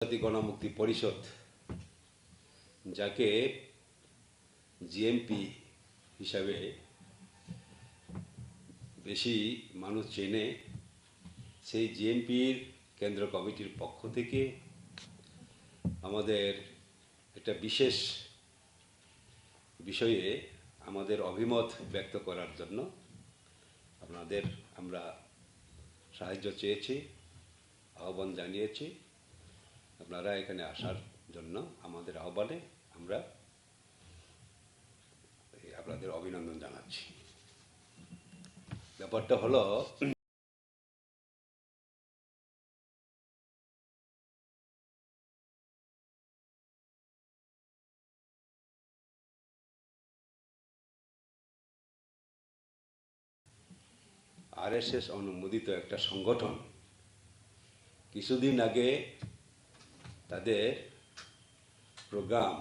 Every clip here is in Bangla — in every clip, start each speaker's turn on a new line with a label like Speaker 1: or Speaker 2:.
Speaker 1: জাতীয় গণমুক্তি পরিষদ, যাকে জিএমপি হিসাবে বেশি মানুষ চেনে, সেই জিএমপির কেন্দ্র কমিটির পক্ষ থেকে আমাদের একটা বিশেষ বিষয়ে আমাদের অভিমত ব্যক্ত করার জন্য আমরা সাহায্য চেয়েছি, আহ্বান জানিয়েছি। আপনারা এখানে আসার জন্য আমাদের আহ্বানে আমরা আপনাদের অভিনন্দন জানাচ্ছি। ব্যাপারটা হলো, আরএসএস অনুমোদিত একটা সংগঠন কিছুদিন আগে তাদের প্রোগ্রাম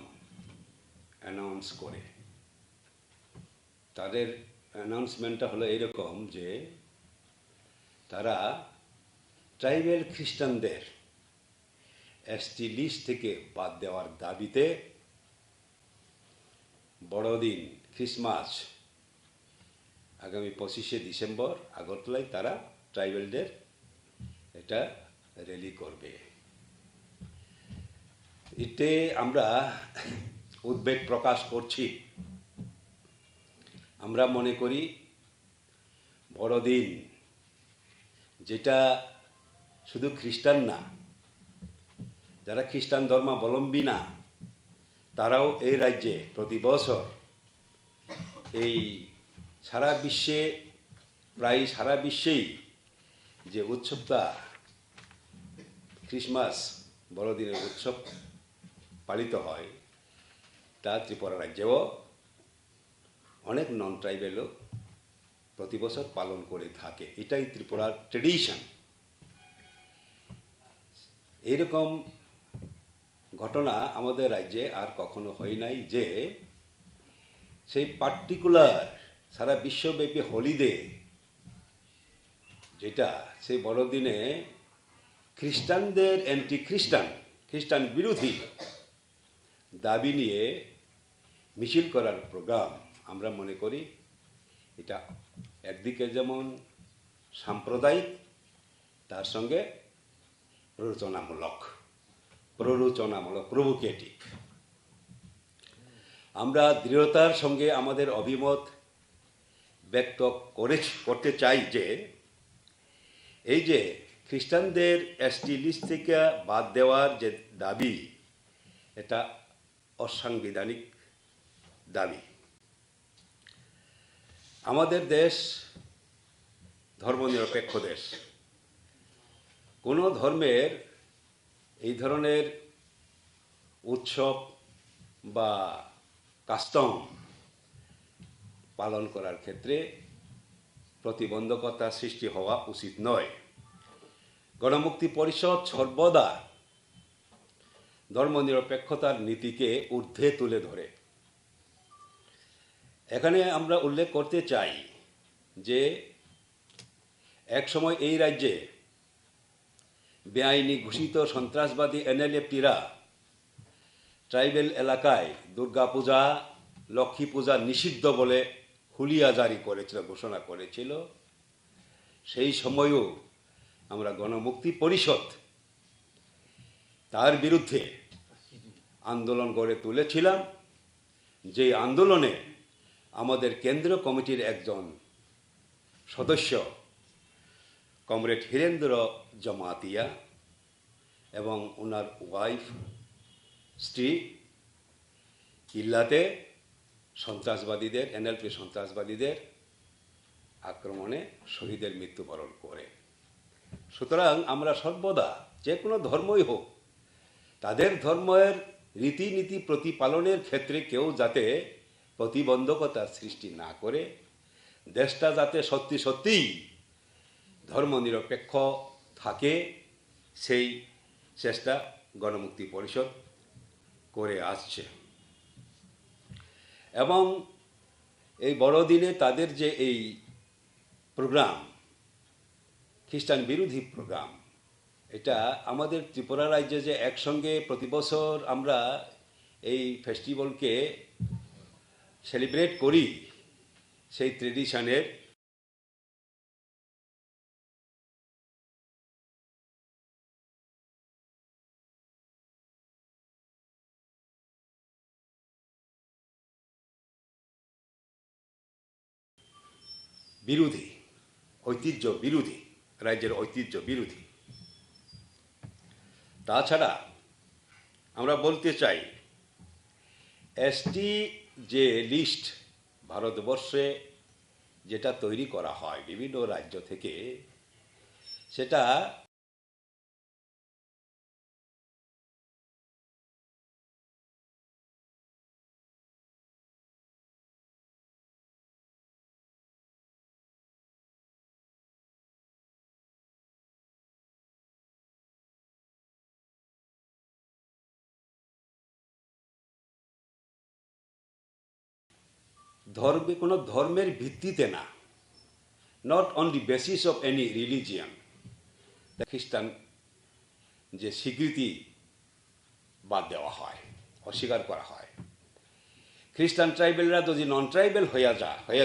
Speaker 1: অ্যানাউন্স করে। তাদের অ্যানাউন্সমেন্টটা হলো এরকম যে তারা ট্রাইবেল খ্রিস্টানদের এসটি লিস্ট থেকে বাদ দেওয়ার দাবিতে বড়দিন ক্রিসমাস আগামী 25শে ডিসেম্বর আগরতলায় তারা ট্রাইবেলদের এটা র্যালি করবে। এতে আমরা উদ্বেগ প্রকাশ করছি। আমরা মনে করি বড়দিন, যেটা শুধু খ্রিস্টান না, যারা খ্রিস্টান ধর্মাবলম্বী না, তারাও এই রাজ্যে প্রতি বছর এই প্রায় সারা বিশ্বেই যে উৎসবটা ক্রিসমাস বড়দিনের উৎসব পালিত হয়, তা ত্রিপুরা রাজ্যেও অনেক নন ট্রাইবেলও প্রতি বছর পালন করে থাকে। এটাই ত্রিপুরার ট্রেডিশন। এইরকম ঘটনা আমাদের রাজ্যে আর কখনো হয় নাই যে সেই পার্টিকুলার সারা বিশ্বব্যাপী হলিডে, যেটা সেই বড়দিনে খ্রিস্টানদের খ্রিস্টান বিরোধী দাবি নিয়ে মিছিল করার প্রোগ্রাম, আমরা মনে করি এটা একদিকে যেমন সাম্প্রদায়িক, তার সঙ্গে প্রভোকেটিভ। আমরা দৃঢ়তার সঙ্গে আমাদের অভিমত ব্যক্ত করতে চাই যে এই যে খ্রিস্টানদের এসটি লিস্ট থেকে বাদ দেওয়ার যে দাবি, এটা অসাংবিধানিক দাবি। আমাদের দেশ ধর্মনিরপেক্ষ দেশ। কোনো ধর্মের এই ধরনের উৎসব বা কাস্টম পালন করার ক্ষেত্রে প্রতিবন্ধকতা সৃষ্টি হওয়া উচিত নয়। গণমুক্তি পরিষদ সর্বদা ধর্মনিরপেক্ষতার নীতিকে ঊর্ধ্বে তুলে ধরে। এখানে আমরা উল্লেখ করতে চাই যে একসময় এই রাজ্যে বেআইনি ঘোষিত সন্ত্রাসবাদী এনএলএফটিরা ট্রাইবেল এলাকায় দুর্গাপূজা, লক্ষ্মী পূজা নিষিদ্ধ বলে হুলিয়া জারি করেছিল, ঘোষণা করেছিল। সেই সময়ও আমরা গণমুক্তি পরিষদ তার বিরুদ্ধে আন্দোলন গড়ে তুলেছিলাম। যে আন্দোলনে আমাদের কেন্দ্রীয় কমিটির একজন সদস্য কমরেড হীরেন্দ্র জমাতিয়া এবং ওনার ওয়াইফ, স্ত্রী কিল্লাতে এনএলপি সন্ত্রাসবাদীদের আক্রমণে শহীদের মৃত্যুবরণ করে। সুতরাং আমরা সর্বদা যে কোনো ধর্মই হোক, তাদের ধর্মের রীতিনীতি প্রতিপালনের ক্ষেত্রে কেউ যাতে প্রতিবন্ধকতার সৃষ্টি না করে, দেশটা যাতে সত্যিই ধর্মনিরপেক্ষ থাকে, সেই চেষ্টা গণমুক্তি পরিষদ করে আসছে। এবং এই বড়দিনে তাদের যে এই প্রোগ্রাম, খ্রিস্টান বিরোধী প্রোগ্রাম, এটা আমাদের ত্রিপুরা রাজ্যে যে একসঙ্গে প্রতি বছর আমরা এই ফেস্টিভ্যালকে সেলিব্রেট করি, সেই ট্রেডিশনের বিরোধী, ঐতিহ্য বিরোধী, রাজ্যের ঐতিহ্য বিরোধী। তাছাড়া আমরা বলতে চাই, এসটি যে লিস্ট ভারতবর্ষে যেটা তৈরি করা হয় বিভিন্ন রাজ্য থেকে, সেটা কোনো ধর্মের ভিত্তিতে না, not on the basis of any religion. খ্রিস্টান যে স্বীকৃতি বাদ দেওয়া হয়, অস্বীকার করা হয়। খ্রিস্টান ট্রাইবেলরা যদি নন ট্রাইবেল হয়ে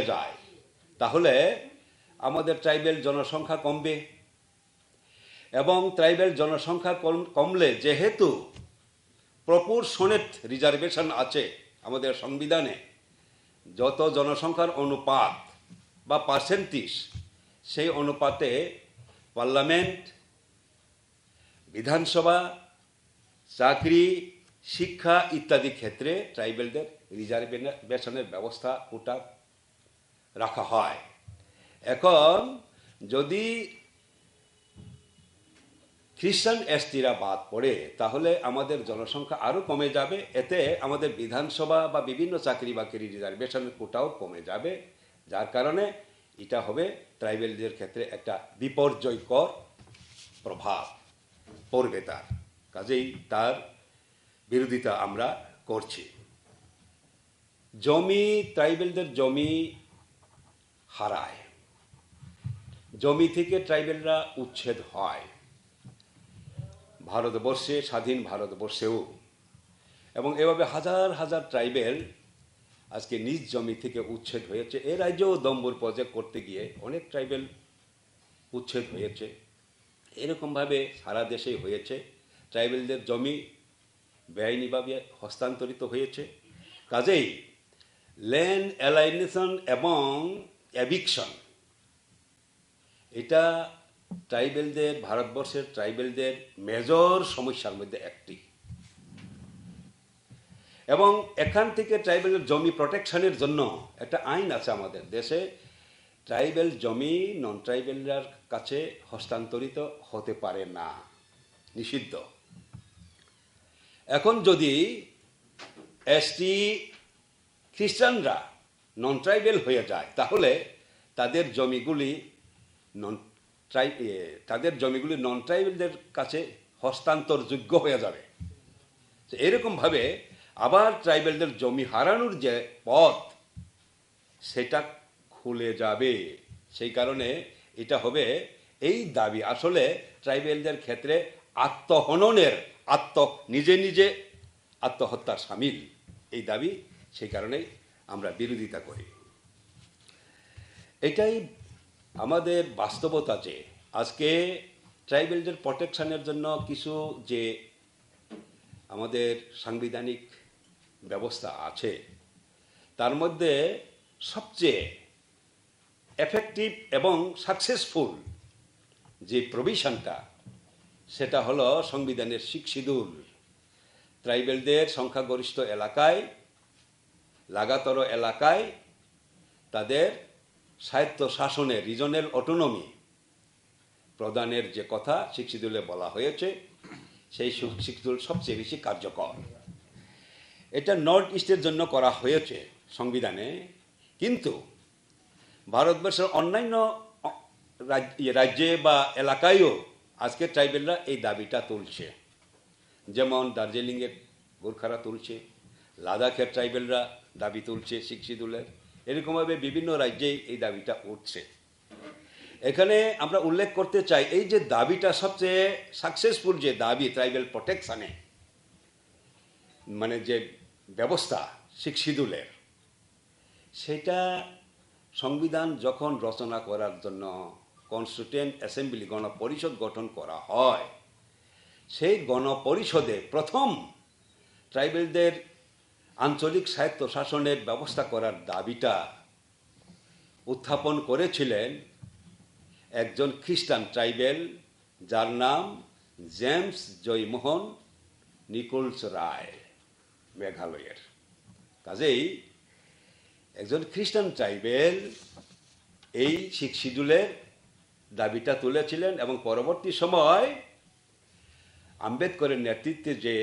Speaker 1: যায় তাহলে আমাদের ট্রাইবেল জনসংখ্যা কমবে, এবং ট্রাইবেল জনসংখ্যা কমলে যেহেতু প্রপোর্শনেট রিজার্ভেশন আছে আমাদের সংবিধানে, যত জনসংখ্যার অনুপাত বা পার্সেন্টেজ, সেই অনুপাতে পার্লামেন্ট, বিধানসভা, চাকরি, শিক্ষা ইত্যাদি ক্ষেত্রে ট্রাইবেলদের রিজার্ভেশনের ব্যবস্থা কোটা রাখা হয়। এখন যদি খ্রিস্টান এসটিরা বাদ পড়ে তাহলে আমাদের জনসংখ্যা আরও কমে যাবে, এতে আমাদের বিধানসভা বা বিভিন্ন চাকরি বাকরি রিজার্ভেশনের কোটাও কমে যাবে, যার কারণে এটা হবে ট্রাইবেলদের ক্ষেত্রে একটা বিপর্যয়কর প্রভাব পড়বে তার। কাজেই তার বিরোধিতা আমরা করছি। জমি, ট্রাইবেলদের জমি হারায়, জমি থেকে ট্রাইবেলরা উচ্ছেদ হয় ভারতবর্ষে, স্বাধীন ভারতবর্ষেও, এবং এভাবে হাজার হাজার ট্রাইবেল আজকে নিজ জমি থেকে উচ্ছেদ হয়েছে। এ রাজ্যেও দম্বুর প্রজেক্ট করতে গিয়ে অনেক ট্রাইবেল উচ্ছেদ হয়েছে। এরকমভাবে সারা দেশেই হয়েছে, ট্রাইবেলদের জমি বেআইনিভাবে হস্তান্তরিত হয়েছে। কাজেই ল্যান্ড অ্যালাইনেশন এবং এভিকশন, এটা ট্রাইবেলদের, ভারতবর্ষের ট্রাইবেলদের মেজর সমস্যার মধ্যে একটি। এবং এখান থেকে ট্রাইবেলের জমি প্রোটেকশনের জন্য একটা আইন আছে আমাদের দেশে, ট্রাইবেল জমি নন ট্রাইবেলদের কাছে হস্তান্তরিত হতে পারে না, নিষিদ্ধ। এখন যদি এসটি খ্রিস্টানরা নন ট্রাইবেল হয়ে যায় তাহলে তাদের জমিগুলি নন ট্রাইবেলদের কাছে হস্তান্তরযোগ্য হয়ে যাবে। এরকমভাবে আবার ট্রাইবেলদের জমি হারানোর যে পথ, সেটা খুলে যাবে। সেই কারণে এটা হবে, এই দাবি আসলে ট্রাইবেলদের ক্ষেত্রে আত্মহননের, নিজে নিজে আত্মহত্যার সামিল এই দাবি। সেই কারণেই আমরা বিরোধিতা করি। এটাই আমাদের বাস্তবতা যে আজকে ট্রাইবেলদের প্রোটেকশনের জন্য কিছু যে আমাদের সাংবিধানিক ব্যবস্থা আছে, তার মধ্যে সবচেয়ে এফেক্টিভ এবং সাকসেসফুল যে প্রভিশনটা, সেটা হলো সংবিধানের শিডিউল। ট্রাইবেলদের সংখ্যাগরিষ্ঠ এলাকায়, লাগাতর এলাকায় তাদের স্বায়ত্ত শাসনের, রিজনাল অটোনমি প্রদানের যে কথা শিডিউলে বলা হয়েছে, সেই শিডিউল সবচেয়ে বেশি কার্যকর। এটা নর্থ ইস্টের জন্য করা হয়েছে সংবিধানে, কিন্তু ভারতবর্ষের অন্যান্য রাজ্যে বা এলাকায়ও আজকে ট্রাইবেলরা এই দাবিটা তুলছে। যেমন দার্জিলিংয়ের গোর্খারা তুলছে, লাদাখের ট্রাইবেলরা দাবি তুলছে শিডিউলের, এরকমভাবে বিভিন্ন রাজ্যেই এই দাবিটা উঠছে। এখানে আমরা উল্লেখ করতে চাই এই যে দাবিটা সবচেয়ে সাকসেসফুল যে দাবি ট্রাইবাল প্রোটেকশনে, মানে যে ব্যবস্থা শিডিউলের, সেটা সংবিধান যখন রচনা করার জন্য কনস্টিটিউয়েন্ট অ্যাসেম্বলি গণপরিষদ গঠন করা হয়, সেই গণপরিষদে প্রথম ট্রাইবেলদের আঞ্চলিক স্বায়ত্তশাসনের ব্যবস্থা করার দাবিটা উত্থাপন করেছিলেন একজন খ্রিস্টান ট্রাইবেল, যার নাম জেমস জয়মোহন নিকোলস রায়, মেঘালয়ের। কাজেই একজন খ্রিস্টান ট্রাইবেল এই শিডিউলের দাবিটা তুলেছিলেন এবং পরবর্তী সময় আম্বেদকরের নেতৃত্বে যে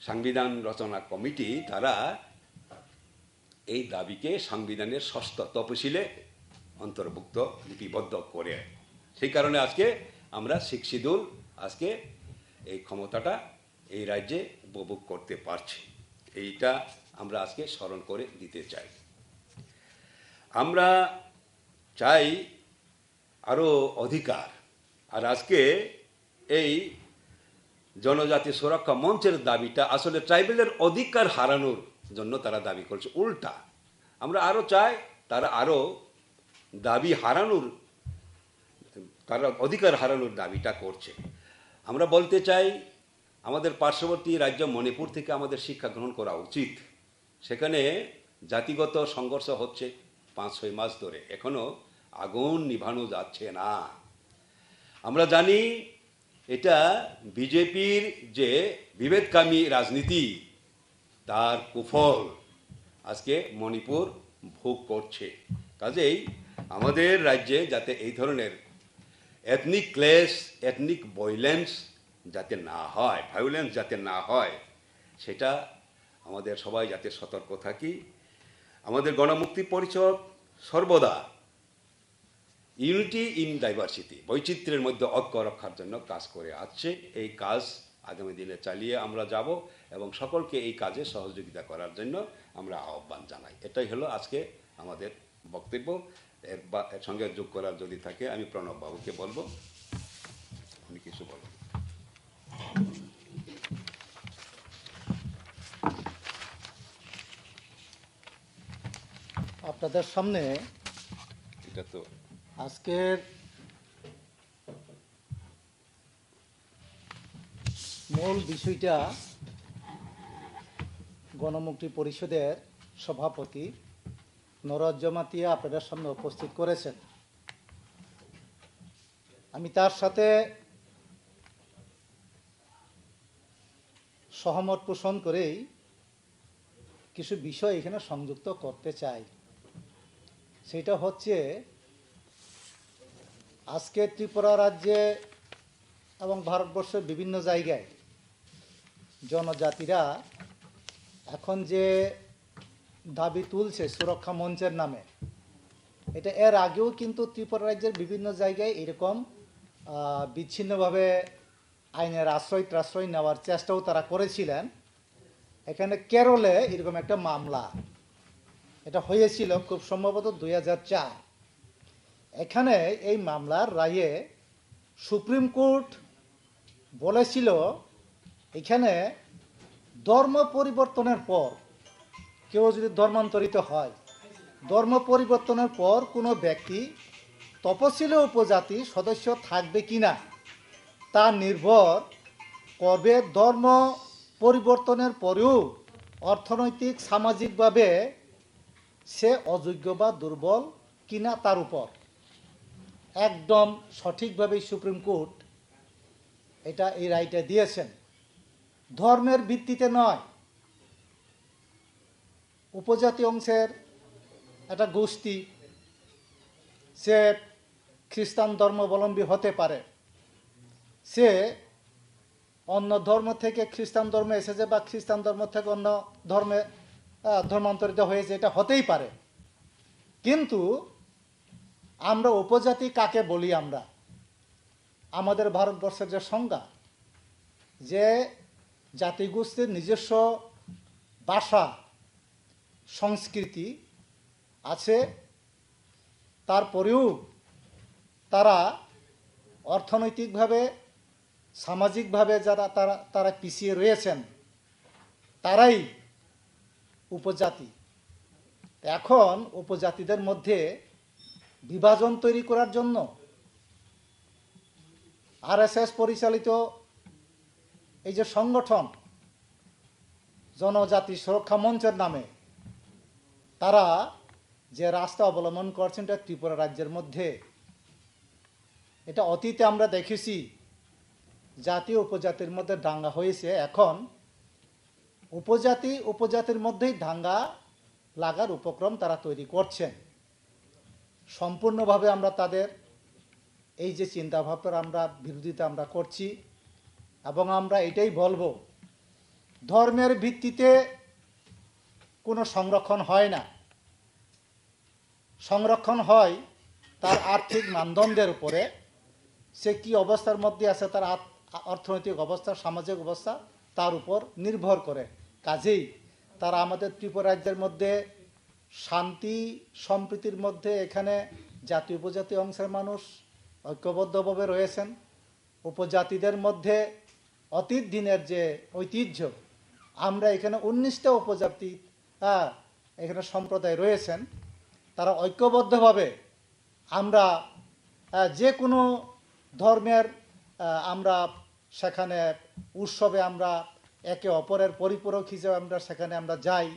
Speaker 1: সংবিধান রচনা কমিটি, তারা এই দাবিকে সংবিধানের ষষ্ঠ তফসিলে অন্তর্ভুক্ত লিপিবদ্ধ করে। সেই কারণে আজকে আমরা শিডিউল, আজকে এই ক্ষমতাটা এই রাজ্যে উপভোগ করতে পারছি। এইটা আমরা আজকে স্মরণ করে দিতে চাই। আমরা চাই আরও অধিকার। আর আজকে এই জনজাতি সুরক্ষা মঞ্চের দাবিটা আসলে ট্রাইবেলের অধিকার হারানোর জন্য তারা দাবি করছে। উল্টা আমরা আরও চাই তারা আরও দাবি হারানোর, তারা অধিকার হারানোর দাবিটা করছে। আমরা বলতে চাই আমাদের পার্শ্ববর্তী রাজ্য মণিপুর থেকে আমাদের শিক্ষা গ্রহণ করা উচিত। সেখানে জাতিগত সংঘর্ষ হচ্ছে 5-6 মাস ধরে, এখনো আগুন নিভানো যাচ্ছে না। আমরা জানি এটা বিজেপির যে বিভেদকামী রাজনীতি, তার কুফল আজকে মণিপুর ভোগ করছে। কাজেই আমাদের রাজ্যে যাতে এই ধরনের এথনিক ক্লেশ, এথনিক ভায়োলেন্স যাতে না হয়, সেটা আমাদের সবাই যাতে সতর্ক থাকি। আমাদের গণমুক্তি পরিষদ সর্বদা ইউনিটি ইন ডাইভার্সিটি, বৈচিত্র্যের মধ্যে ঐক্য রক্ষার জন্য কাজ করে আসছে। এই কাজ আগামী দিনে চালিয়ে আমরা যাব এবং সকলকে এই কাজে সহযোগিতা করার জন্য আমরা আহ্বান জানাই। এটাই হলো আজকে আমাদের বক্তব্য। এর সঙ্গে যোগ করার যদি থাকে আমি প্রণব বাবুকে বলবো, উনি কিছু বলবেন।
Speaker 2: আপনাদের সামনে
Speaker 1: এটা তো
Speaker 2: আজকের মূল বিষয়টা গণমুক্তি পরিষদের সভাপতি নরজ জমাতিয়া আপনাদের সামনে উপস্থিত করেছেন। আমি তার সাথে সহমত পোষণ করেই কিছু বিষয় এখানে সংযুক্ত করতে চাই। সেটা হচ্ছে আজকে ত্রিপুরা রাজ্যে এবং ভারতবর্ষের বিভিন্ন জায়গায় জনজাতিরা এখন যে দাবি তুলছে সুরক্ষা মঞ্চের নামে, এটা এর আগেও কিন্তু ত্রিপুরা রাজ্যের বিভিন্ন জায়গায় এরকম বিচ্ছিন্নভাবে আইনের আশ্রয় নেওয়ার চেষ্টাও তারা করেছিলেন। এখানে কেরলে এরকম একটা মামলা এটা হয়েছিল খুব সম্ভবত 2004। এখানে এই মামলার রায়ে সুপ্রিম কোর্ট বলেছিল এখানে ধর্ম পরিবর্তনের পর কেউ যদি ধর্মান্তরিত হয়, ধর্ম পরিবর্তনের পর কোনো ব্যক্তি তপশিলি উপজাতি সদস্য থাকবে কিনা তা নির্ভর করবে ধর্ম পরিবর্তনের পরেও অর্থনৈতিক সামাজিকভাবে সে অযোগ্য বা দুর্বল কিনা তার উপর। একদম সঠিকভাবেই সুপ্রিম কোর্ট এটা এই রায়টা দিয়েছেন। ধর্মের ভিত্তিতে নয়, উপজাতি অংশের একটা গোষ্ঠী, সে খ্রিস্টান ধর্মাবলম্বী হতে পারে, সে অন্য ধর্ম থেকে খ্রিস্টান ধর্মে এসেছে বা খ্রিস্টান ধর্ম থেকে অন্য ধর্মে ধর্মান্তরিত হয়েছে, এটা হতেই পারে। কিন্তু আমরা উপজাতি কাকে বলি? আমরা আমাদের ভারতবর্ষের যে সংজ্ঞা, যে জাতিগোষ্ঠীর নিজস্ব ভাষা সংস্কৃতি আছে, তারপরেও তারা অর্থনৈতিকভাবে সামাজিকভাবে যারা তারা পিছিয়ে রয়েছেন তারাই উপজাতি। এখন উপজাতিদের মধ্যে বিভাজন তৈরি করার জন্য আরএসএস পরিচালিত এই যে সংগঠন জনজাতি সুরক্ষা মঞ্চের নামে তারা যে রাস্তা অবলম্বন করছেন এটা ত্রিপুরা রাজ্যের মধ্যে, এটা অতীতে আমরা দেখেছি জাতীয় উপজাতির মধ্যে দাঙ্গা হয়েছে। এখন উপজাতির মধ্যেই দাঙ্গা লাগার উপক্রম তারা তৈরি করছেন। সম্পূর্ণভাবে আমরা তাদের এই যে চিন্তাভাবনার আমরা বিরোধিতা আমরা করছি এবং আমরা এটাই বলবো, ধর্মের ভিত্তিতে কোনো সংরক্ষণ হয় না, সংরক্ষণ হয় তার আর্থিক মানদণ্ডের উপরে, সে কি অবস্থার মধ্যে আছে, তার অর্থনৈতিক অবস্থা, সামাজিক অবস্থা তার উপর নির্ভর করে। কাজেই তারা আমাদের ত্রিপুরা রাজ্যের মধ্যে শান্তি সম্প্রীতির মধ্যে এখানে জাতি উপজাতি অংশের মানুষ ঐক্যবদ্ধভাবে রয়েছেন। উপজাতিদের মধ্যে অতীত দিনের যে ঐতিহ্য, আমরা এখানে 19টা উপজাতি এখানে সম্প্রদায় রয়েছেন, তারা ঐক্যবদ্ধভাবে আমরা যে কোনো ধর্মের আমরা সেখানে উৎসবে আমরা একে অপরের পরিপূরক হিসেবে আমরা সেখানে আমরা যাই।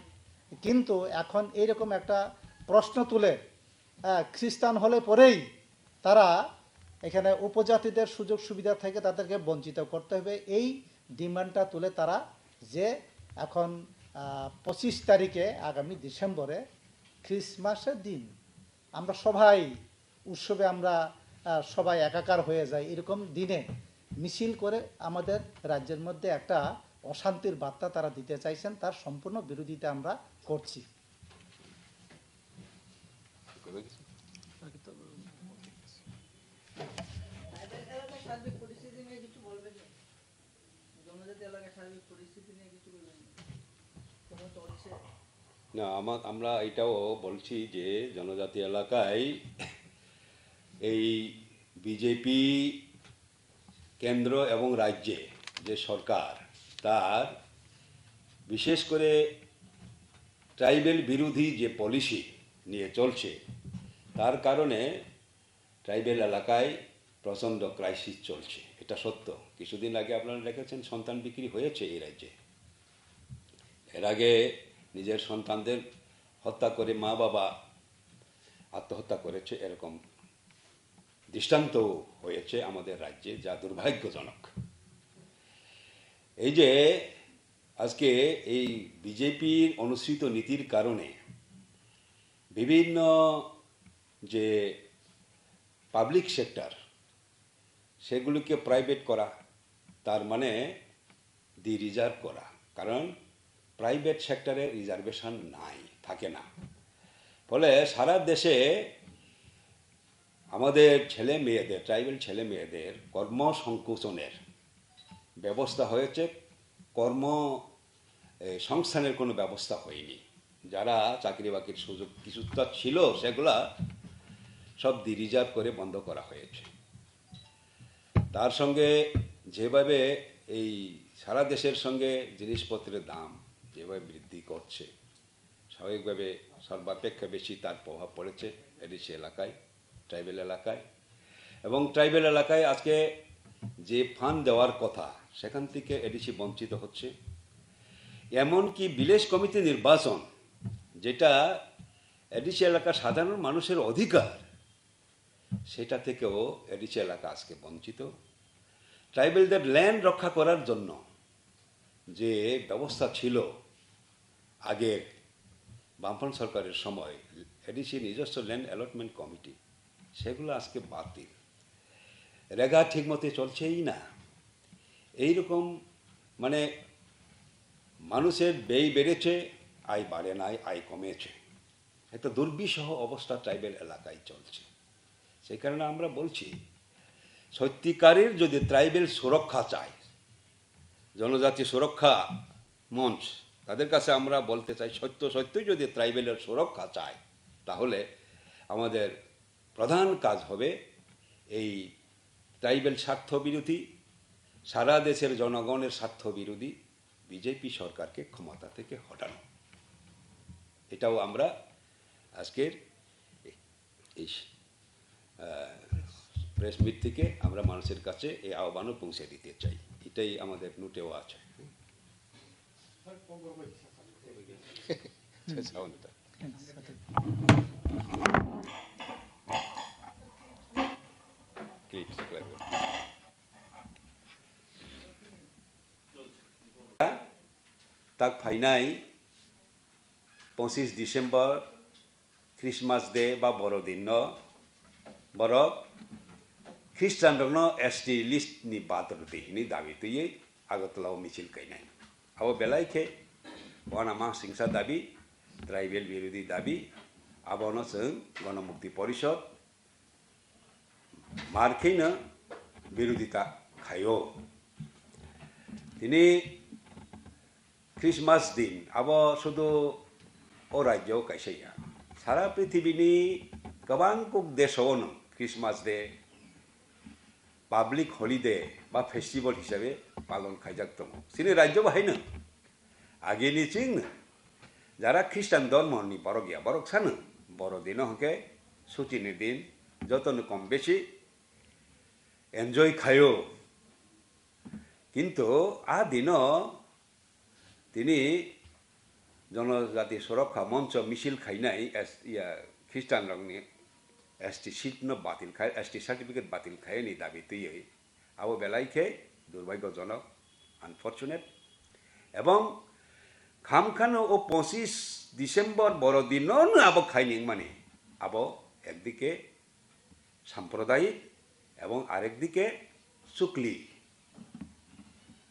Speaker 2: কিন্তু এখন এইরকম একটা প্রশ্ন তুলে খ্রিস্টান হলে পরেই তারা এখানে উপজাতিদের সুযোগ সুবিধা থেকে তাদেরকে বঞ্চিত করতে হবে, এই ডিমান্ডটা তুলে তারা যে এখন 25 তারিখে আগামী ডিসেম্বরে ক্রিসমাসের দিন আমরা সবাই উৎসবে আমরা সবাই একাকার হয়ে যায়, এরকম দিনে মিছিল করে আমাদের রাজ্যের মধ্যে একটা অশান্তির বার্তা তারা দিতে চাইছেন, তার সম্পূর্ণ বিরোধিতা আমরা করছি।
Speaker 1: না, আমরা এটাও বলছি যে জনজাতি এলাকায় এই বিজেপি কেন্দ্র এবং রাজ্যে যে সরকার, তার বিশেষ করে ট্রাইবেল বিরোধী যে পলিসি নিয়ে চলছে, তার কারণে ট্রাইবেল এলাকায় প্রচণ্ড ক্রাইসিস চলছে। এটা সত্য। কিছুদিন আগে আপনারা দেখেছেন সন্তান বিক্রি হয়েছে এই রাজ্যে। এর আগে নিজের সন্তানদের হত্যা করে মা বাবা আত্মহত্যা করেছে, এরকম দৃষ্টান্ত হয়েছে আমাদের রাজ্যে, যা দুর্ভাগ্যজনক। এই যে আজকে এই বিজেপির অনুসৃত নীতির কারণে বিভিন্ন যে পাবলিক সেক্টর সেগুলিকে প্রাইভেট করা, তার মানে রিজার্ভ করা, কারণ প্রাইভেট সেক্টরে রিজার্ভেশন নাই, থাকে না। ফলে সারা দেশে আমাদের ছেলে মেয়েদের, ট্রাইবেল ছেলে মেয়েদের কর্মসংকোচনের ব্যবস্থা হয়েছে, কর্ম সংস্থানের কোনো ব্যবস্থা হয়নি। যারা চাকরি বাকরির সুযোগ কিছুটা ছিল সেগুলা সব রিজার্ভ করে বন্ধ করা হয়েছে। তার সঙ্গে যেভাবে এই সারা দেশের সঙ্গে জিনিসপত্রের দাম যেভাবে বৃদ্ধি করছে, স্বাভাবিকভাবে সর্বাপেক্ষা বেশি তার প্রভাব পড়েছে এডিসি এলাকায়, ট্রাইবেল এলাকায়। এবং ট্রাইবেল এলাকায় আজকে যে ফান্ড দেওয়ার কথা, সেখান থেকে এডিসি বঞ্চিত হচ্ছে। এমনকি ভিলেজ কমিটি নির্বাচন, যেটা এডিসি এলাকার সাধারণ মানুষের অধিকার, সেটা থেকেও এডিসি এলাকা আজকে বঞ্চিত। ট্রাইবেলদের ল্যান্ড রক্ষা করার জন্য যে ব্যবস্থা ছিল আগের বামফ্রন্ট সরকারের সময়, এডিসি নিজস্ব ল্যান্ড অ্যালটমেন্ট কমিটি, সেগুলো আজকে বাতিল। রেগা ঠিকমতো চলছেই না। এইরকম মানে মানুষের ব্যয় বেড়েছে, আয় বাড়ে নাই, আয় কমেছে। একটা দুর্বিষহ অবস্থা ট্রাইবেল এলাকায় চলছে। সেই কারণে আমরা বলছি, সত্যিকারের যদি ট্রাইবেল সুরক্ষা চায়, জনজাতি সুরক্ষা মঞ্চ, তাদের কাছে আমরা বলতে চাই, সত্যই যদি ট্রাইবেলের সুরক্ষা চায়, তাহলে আমাদের প্রধান কাজ হবে এই ট্রাইবেল স্বার্থ বিরোধী সারা দেশের জনগণের স্বার্থ বিরোধী বিজেপি সরকারকে ক্ষমতা থেকে হটানো। এটাও আমরা আজকের এই প্রেস মিট থেকে আমরা মানুষের কাছে এই আহ্বানও পৌঁছে দিতে চাই। এটাই আমাদের নোটেও আছে। tak ফাইনাই 25 ডিসেম্বর খ্রিস্টমাস ডে বা বড়দিন বরক খ্রিস্টান রং এসটি লিস্ট ni বাদর দেহিনি দাবি তুই আগতলাও মিছিল কাইনাই আবো বেলাইকে ওয়ানামা সিংসা দাবি ট্রাইবেল বিরোধী দাবি আবনো जों গণমুক্তি পরিষদ মার্কেইনো বিরোধিতা খায়ো তিনি খ্রিস্টমাস দিন আবো শুধু ও রাজ্য কাইসাইয়া সারা পৃথিবীনি गोबां कुक देशावनो ख्रिस्टमास डे पाब्लिक हलिडे बा फेस्टिवल हिसाबै पालन खायजाक दङ सिनि राज्य बाहायनो आगेनि चिं যারা খ্রিস্টান ধর্মনি বড় গিয়া বড় সানো বড় দিন হকে ছুটির দিন যতন কম বেশি এনজয় খায়ো কিন্তু আ দিন তিনি জনজাতি সুরক্ষা মঞ্চ মিছিল খাইনাই খ্রিস্টান রংনি एसटी सीट न बातिल खाए एसटी सर्टिफिकेट बातिल खाए नि दाबी तुई आबो बेलाइखे दुर्भाग्यजनक अनफर्चुनेट एवं खामखानो ओ 25 डिसेम्बर बड़दिन आबो खाइनिं माने आबो एकदिके साम्प्रदायिक एवं आरेकदिके चुकली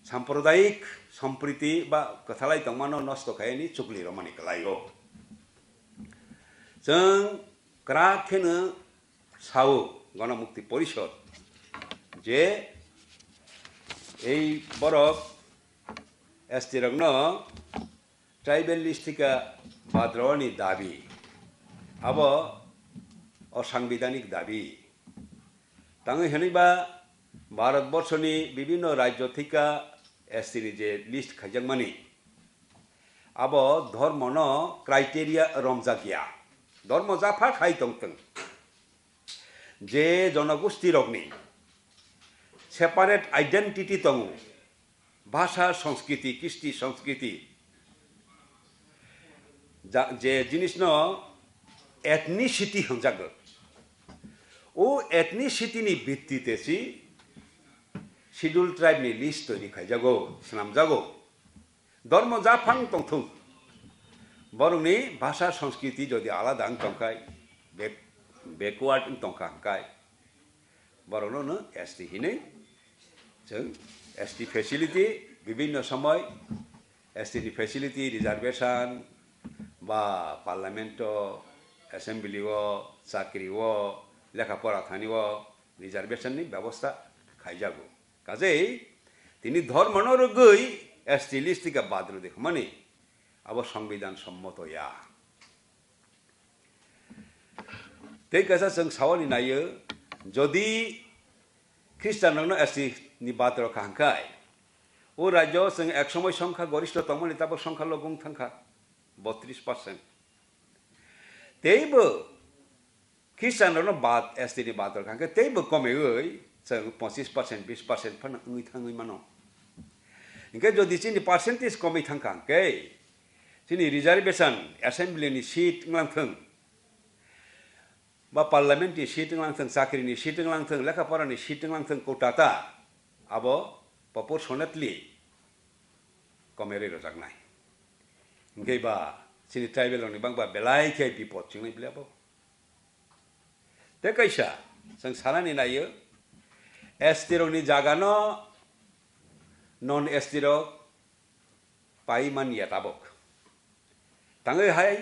Speaker 1: साम्प्रदायिक सम्प्रीति बा कथालाई तंमानो नष्ट खायनि चुकली रमानि कलायो जों क्राखेनो सावो गणमुक्ति परिषद जे এই বরফ এসটি রংন ট্রাইবেল লিস্টিকা বাদ্রনি দাবি আব অসাংবিধানিক দাবি তাঙ্গে হেনিবা ভারতবর্ষনি বিভিন্ন রাজ্য থেকে এসটিনি যে লিস্ট খাইজাকমানি আব ধর্মন ক্রাইটেরিয়া রমজাকিয়া ধর্ম জাফা খাই তংতং যে জনগোষ্ঠী রগ্নি সেপারেট আইডেন্টিটি দङ ভাষা সংস্কৃতি কৃষ্টি সংস্কৃতি যে জিনিস ন এথনিসিটি হংজাগ ও এথনিসিটিনি ভিত্তিতেছি শিডিউল ট্রাইবনি লিস্ট তৈরি খাইজাগো স্নামজাগো ধর্ম জাফাং তংথং বরংনি ভাষা সংস্কৃতি যদি আলাদা তংখাই बेकवार्ड तंखांखाय बरनो एसटी हिने जों एसटी फेसिलिटी विभिन्न समय एसटी फेसिलिटी रिजर्वेशन बा पार्लियामेंट एसेंबली चाकरी लेखापड़ा थानी रिजर्वेशन नि व्यवस्था खाइजागो काजे तिनी धर्मनो गई एसटी लिस्ट का बादल देख माने अब संविधान सम्मत या ते कैसा जों सावनि नायो जदि ख्रिस्टान रंनो एसटी नि बाद्र खांखाय ओ राज्य जों एक समय संख्या गरिष्ठ तमनि ताबो संख्या लगुं थांखा 32% तेबो ख्रिस्टान रंनो बाद एसटी नि बाद्र खांखाय तेबो कमे गई जों 25% 20% फन उइ थाङै मानो इनके जदि चिनि परसेंटेज कमे थांखांकै चिनि रिजर्वेशन एसेंबली नि सीट लांथों बा पार्लियामेंट नि सीट लांथों चाकरी नि सीट लांथों लेखापड़ा नि सीट लांथों कोटाता अब प्रपोर्शनेटली कमेरे रजागनाय इनके बा चिनि ट्राइबल नि बांबा बेलाइखे बिपद चिंनाय बिलाबो ते कैसा जों सानानि नायो एसटी रंनि जागानो नन एसटी रक पाइमान याताबक ताङै हाय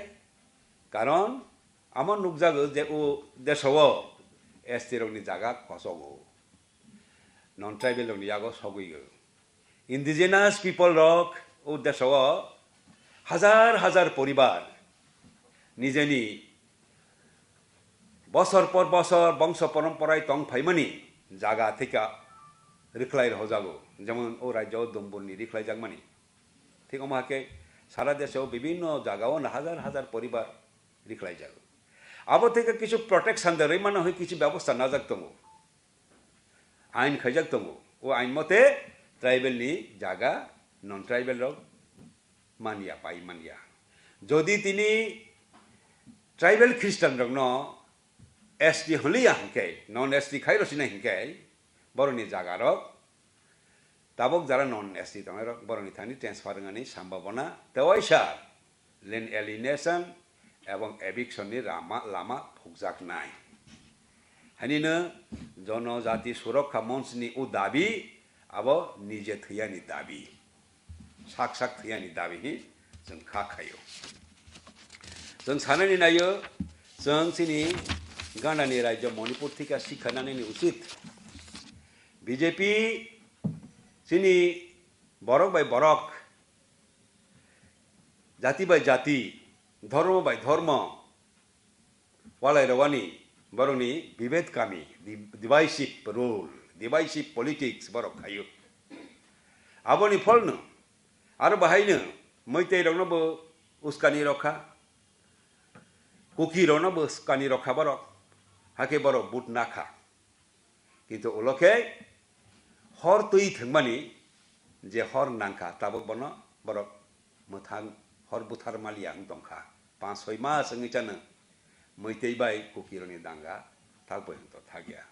Speaker 1: कारण আমার নুকজাগো যে ও দেশও এসটি রংনি জায়গা খসগো নন ট্রাইবেল রংনি জায়গা সগইগো ইন্ডিজিনাস পিপল রক ও দেশও হাজার হাজার পরিবার নিজেনি বছর পর বছর বংশ পরম্পরায় টং ফাইমানি জায়গা থেকে রিখলাই হজাগো যেমন ও রাজ্য দম্বুলনি রিখলাই জাগমানি ঠিক আমাকে সারা দেশেও বিভিন্ন জায়গাও হাজার হাজার পরিবার রিখলাই যাগো আবো থেকে কিছু প্রটেকশন দেয় মানে হয় কিছু ব্যবস্থা না যাকতঙ্গ আইন খাইজাকতঙ্গ ও আইন মতে ট্রাইবেলনি জায়গা নন ট্রাইবেল রক মানিয়া পাই মানিয়া যদি তিনি ট্রাইবেল খ্রিস্টান রক ন এসটি হলিয়া হিংকে নন এসটি খাইরসিনা হিংকে বরনি জায়গা রক তাবক যারা নন এসটি তোমার রক বরনি থানি ট্রান্সফারিংনি সম্ভাবনা তেওয়াইসা ল্যান্ড এলিনেশন এবং এভিকশননি লামা ফুকজাক নাই হানিनो जनजाति सुरक्षा मन्चनि उ दाबी अब निजे थैयानि दाबी साक साक थैयानि दाबी जों खाखायो जों साननानै नायो जों जोंनि गानानि राज्यो मणिपुर थिका सिखानानै उचित बिजेपि जोंनि बरक बाय बरक जाति बाय जाति धर्म बाय धर्म वालाय रवानि बरंनि विभेद कामी डिवाइसिव रूल डिवाइसिव पलिटिक्स बरक खायो आबोनि फलनो आरो बाहायनो मैतै रंनोबो उस्कानि रखा कुकी रंनोबो उस्कानि रखा बरक हाके बरक बुट नाखा किन्तु उलके हर तुई थंमानि जे हर नांखा ताबक बनो बरक मोथां हर बुथार मालिया दंखा 5-6 मास अंगिचानो मैतै बाय कुकिरनि दांगा थागबोयंत थागिया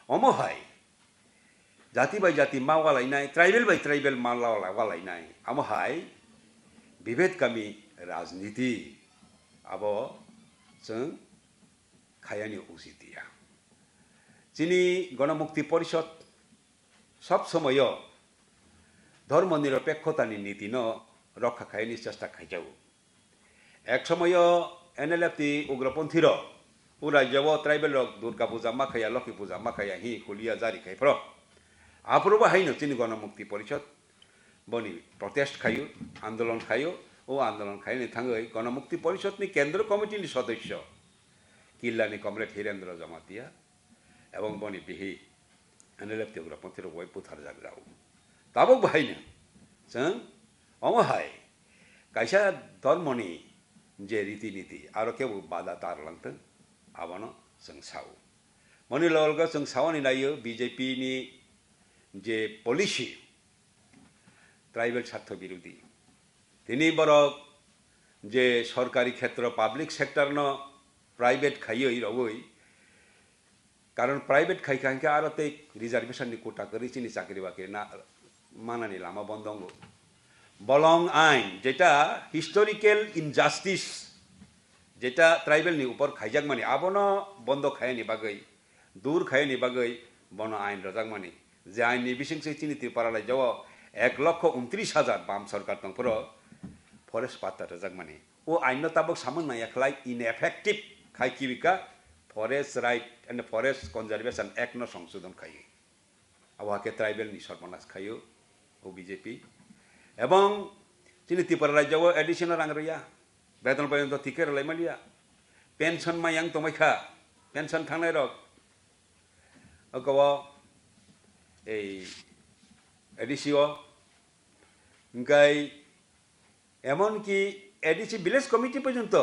Speaker 1: अमहाय जाति बाय जाति मा वालायनाय ट्राइबेल बाय ट्राइबेल मा वालायनाय अमहाय विभेद कामी राजनीति आबो जों खायानि उचितिया जोंनि गणमुक्ति परिषद सब समय धर्म निरपेक्षतानि नीति न रक्षा खायनि चेष्टा खायजाव एक समय एनएलएफटी उग्रपन्थी राज्य ट्राइबल दुर्गा पूजा माखाया लक्ष्मी पूजा माखाया हि हुलिया जारी खाइफ्र आफोरबो हायनो जोंनि गणमुक्ति परिषद बनि प्रटेस्ट खायो आंदोलन खायो ओ आंदोलन खायनि थाङै गणमुक्ति परिषदनि केन्द्र कमिटिनि सदस्य किल्लानि कमरेड हिरेन्द्र जमातिया एवं बनि बिहि एनएलएफटी उग्रपन्थी बय बुथार जागजाव ताबो बाहायनो जों अमहाय कायसा धर्मनि जे रीति-नीति आरो केबो बाधा तारलांथों आबानो जों सावो मनि लगा जों सावनि नायो बीजेपी नि जे पलिसि ट्राइबल स्वार्थ विरोधी तिनी बरक जे सरकारी क्षेत्र पाब्लिक सेक्टर न प्राइवेट खायो रवै कारण प्राइवेट खाइखांके आरो ते रिजर्वेशन नि कोटा करी चिनि चाकरी बाकरी ना मानानि लामा बंदंगो बलং आइन जेटा हिस्टोरिकल इनजास्टिस जेटा ट्राइबल नि ऊपर खाइजाक माने आबनो बंद खायनि बागै दूर खायनि बागै बनो आइन रजाक माने जे आइन नि बिसिंसे चिनि त्रिपुरालाय जाव 1,29,000 बाम सरकार तंफोर फरेस्ट पाता रजाक माने ओ आइन न ताबक सामन नायाखलाय इनएफेक्टिव खाइकिबिका forest right and forest conservation act न संशोधन खायो आवाके ट्राइबल नि सर्वनाश खायो ओ बीजेपी एवं जोंनि त्रिपुरा राज्योआव एडिशनल रां रैया बेतन पर्यन्त थिके रलायमालिया पेन्सन मायां तमायखा पेन्सन थांनाय रक गव ए एडिसिओ ओमफ्राय एमनकि एडिसि विलेज कमिटि पर्यन्त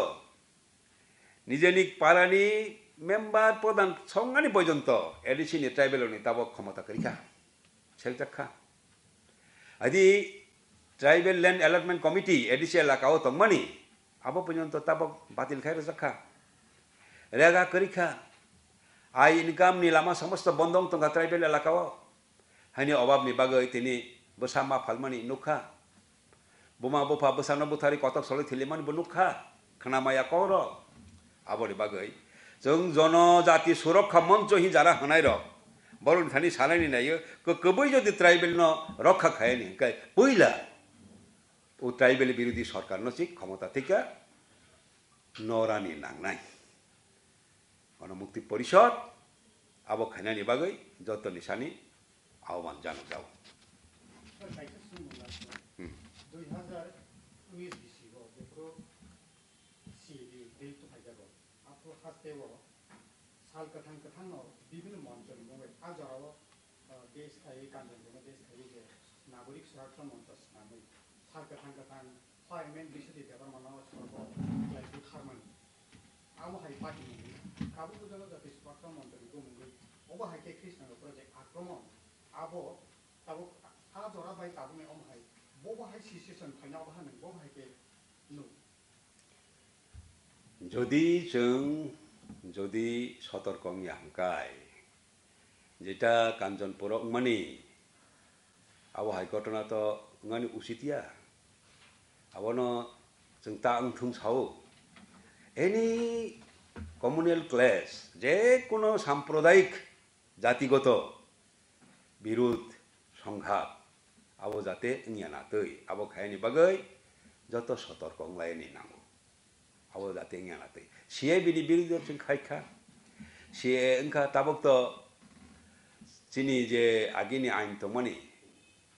Speaker 1: निजेनि पारानि मेम्बार प्रधान संगानि पर्यन्त एडिसिनि ट्राइबेलनि ताबक क्षमता करिखा सेलजाखा आदि tribal land allotment committee ADC एलाकाओ तंगमानी आबो पर्यन्त ताबक बातिल खाय रजाखा रेगा करिखा आय इनकाम नि लामा समस्त बंदं तंगा ट्राइबल एलाकाओ हानि अभाव नि बागै तिनि बसामा फालमानि नुखा बुमा बुफा बसानो बुथारि कटक सले थिलिमानि बनुखा खनामाया कर आबोनि बागै जों जनजाति सुरक्षा मंच हि जारा हनाय र बरन थानि सानायनि नायो कबै जदि ट्राइबल न रक्षा खायनि काय पहिला ओ ट्राइबल विरोधी सरकार न चिक क्षमता थिका नरानि नांनाय गणमुक्ति परिषद अब खानानि बागै जत निशानी आह्वान जानो जाऊ
Speaker 2: 2019 बेखौ सिडि डेट फाइजागौ आपको हास्तेव
Speaker 3: साल कथां कथांनो विभिन्न मंचन मुंगे आजाराव देश थाई कांजन देश थाई जे नागरिक सुरक्षा मंच नामै साल कथां कथां पार्लियामेंट बिसुदि देवर मानाव सरको लाइक खारमन आमो हाई पार्टी मुंगे काबु बुझानो जाति सुरक्षा मंच को मुंगे ओबा हाई के कृष्ण प्रोजेक्ट आक्रमण आबो ताबो आजरा बाय ताबो में ओम हाई बोबा हाई सिचुएशन फाइनाव बाहानो बोबा हाई के नु
Speaker 1: যদি সতর্কংয়া হাঙ্কাই যেটা কাঞ্চনপুর মানে আবহাওয়া ঘটনা তো ngani usitia abono जों ता थुं साव any communal clash যে কোনো সাম্প্রদায়িক জাতিগত বিরোধ সংঘাত আবো যাতে নিয়ানা তৈ আবো খায়নি বাগৈ যত সতর্ক লাইনি নামো আবো যাতে নিয়ানা তৈ সিয়ে বিনি বিরোধী जों খাইখা সিয়ে ओंखा ताबक तो চিনি যে আগিনি আইন তো মানে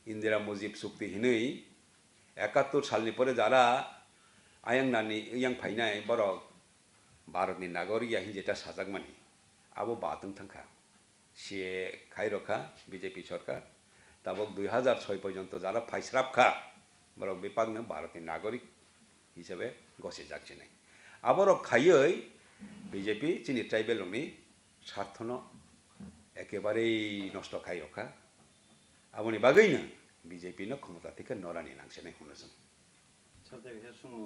Speaker 1: ইন্দিরা মুজিব চুক্তি হিनै 71 সালनि পরে যারা আয়াংনানি ইয়াं फाइनाय बरक भारतनि नागरिक या हिजेटा साजाक मानि आबो बातों थांखा सिए खायरखा बीजेपी सरकार ताबक 2006 पर्यंत যারা फाइस्राबखा बरक बेपागनो भारतनि नागरिक हिसाबै गसे जागसिनाय आबरक खायै बीजेपी चिनि ट्राइबेलनि स्वार्थनो एकेबारे नष्ट खायरखा आबनि बागैनो बीजेपी नो क्षमता থেকে नरानि नांसिनाय होनोसों
Speaker 4: सबथाय समाव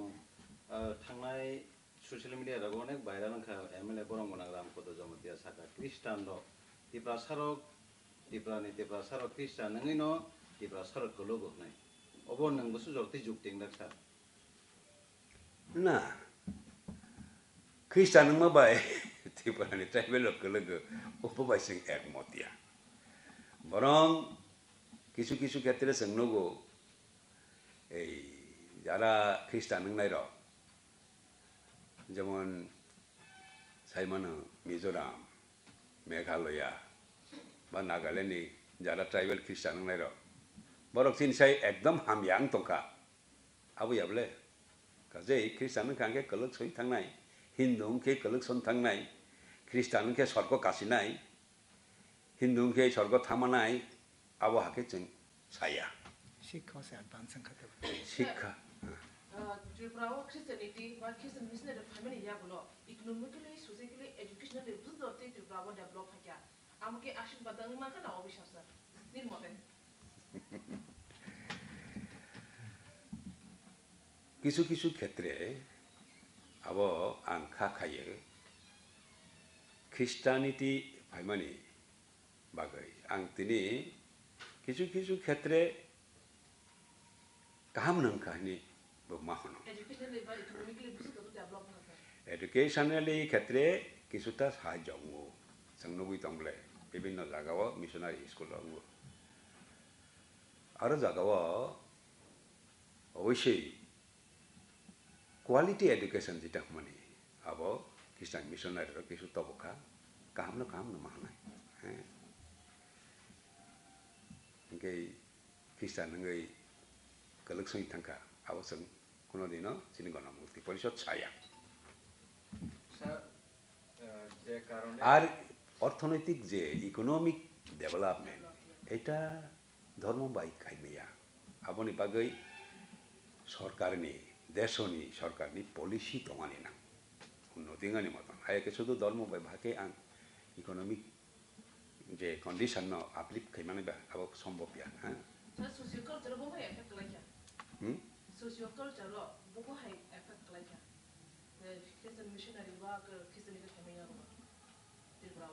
Speaker 4: थांनाय ससियेल मिडिया राव अनेक भाइराल ओंखा एमएलए बरंगना राम कद जमतिया साका ख्रिस्टान द तिप्रा सारक ख्रिस्टान नङैनो तिप्रा सारक को लोगो नै अब नंगो सुजरति जुक्तिं दाखसा
Speaker 1: ना ख्रिस्टान नंमा बाय तिप्रानि ट्राइबेल लोगो उपबायसिं एकमतिया बरं কিছু কিছু ক্ষেত্রে जोंनोगो এই যারা খ্রিস্টান नंनायर যেমন সাইমানো মিজোরাম মেঘালয়া বা নাগাল্যান্ডनि যারা ट्राइबेल খ্রিস্টাन नंनायर बरक चिनसाय एकदम हामयां तंखा आबैयाबले गाजै ख्रिस्टान नंखांखे कलक सै थांनाय हिन्दू के कलक सन थांनाय ख्रिस्टान के स्वर्ग कासिनाय हिन्दू के स्वर्ग थामानाय आबो हाके जों साया
Speaker 2: শিক্ষা সে অ্যাডভান্স সংখ্যা
Speaker 1: शिक्षा
Speaker 5: Tripura Christianity বা Christian missionary family yagulo economically socially educationally বুঝতে Tripura develop হাকিয়া আমাকে আশীর্বাদ দাঙ্গা কানা অবিশ্বাস নির্মতে
Speaker 1: কিছু কিছু ক্ষেত্রে আবো আংখা খায়ে খ্রিস্টানিটি ভাইমানি বাগৈ आं তিনি কিছু কিছু ক্ষেত্রে কাহাম নংখানি বমাহন এডুকেশনালি ক্ষেত্রে কিছুটা সাহায্য जोंनोबो दंब्ले বিভিন্ন জায়গাও মিশনারি স্কুল দङ आरो জায়গাও অবশ্যই কোয়ালিটি এডুকেশন যেটা মানে আবো খ্রিস্টান মিশনারি কিছু তবকা কাহাম না মাহনায় হ্যাঁ ngay খ্রিস্টান ngay kalak soi tangka awasang kuno dino sini gona mukti পরিষদ ছায়া
Speaker 4: যে কারণে
Speaker 1: আর অর্থনৈতিক যে ইকোনমিক ডেভেলপমেন্ট এটা ধর্মবাই খাইমেয়া আবনি বাগৈ সরকারনি দেশনি সরকারনি পলিসি তমানি না উন্নতিগানি মতন আয়কে শুধু ধর্মবাই ভাকে আং ইকোনমিক যে কন্ডিশন ন আপলিফ খাইমানে বা আবো সম্ভব ইয়া হ্যাঁ
Speaker 5: সোশিও কালচার বো high effect Laika socio culture বো হাই এফেক্ট লাইকা খ্রিস্টান মিশনারি বা খ্রিস্টান ফ্যামিলি ইয়াগুলো Tripura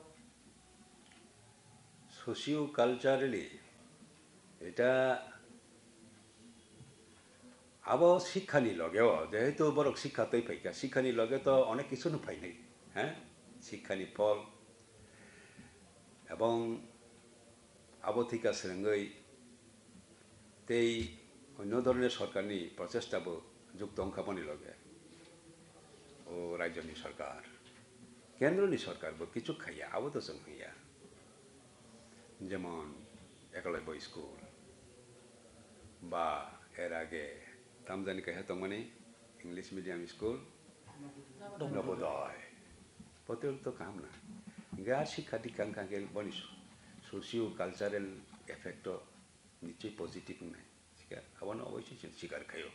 Speaker 1: সোশিও কালচারালি এটা আবো শিক্ষানি লগেও যেহেতু বড় শিক্ষা তৈ ফাইকা শিক্ষানি লগে তো অনেক কিছু নুফাই নাই হ্যাঁ শিক্ষানি ফল এবং আবো থিকা সেরঙ্গই তেই অন্য ধরনের সরকারনি প্রচেষ্টাবো যুক্ত অংখাপনি লগে ও রাজ্যনি সরকার কেন্দ্রনি সরকারবো কিছু খাইয়া আবো তো जों হইয়া যেমন একলব্য স্কুল বা এর আগে তামজানি কাহে তো মানে ইংলিশ মিডিয়াম স্কুল নবোদয় প্রতিরোধ তো কাম না আর শিক্ষা দীক্ষা কাকে বলি সোশিও কালচারাল এফেক্টও নিশ্চয়ই পজিটিভ নাই শিকার আবার অবশ্যই শিকার খাইও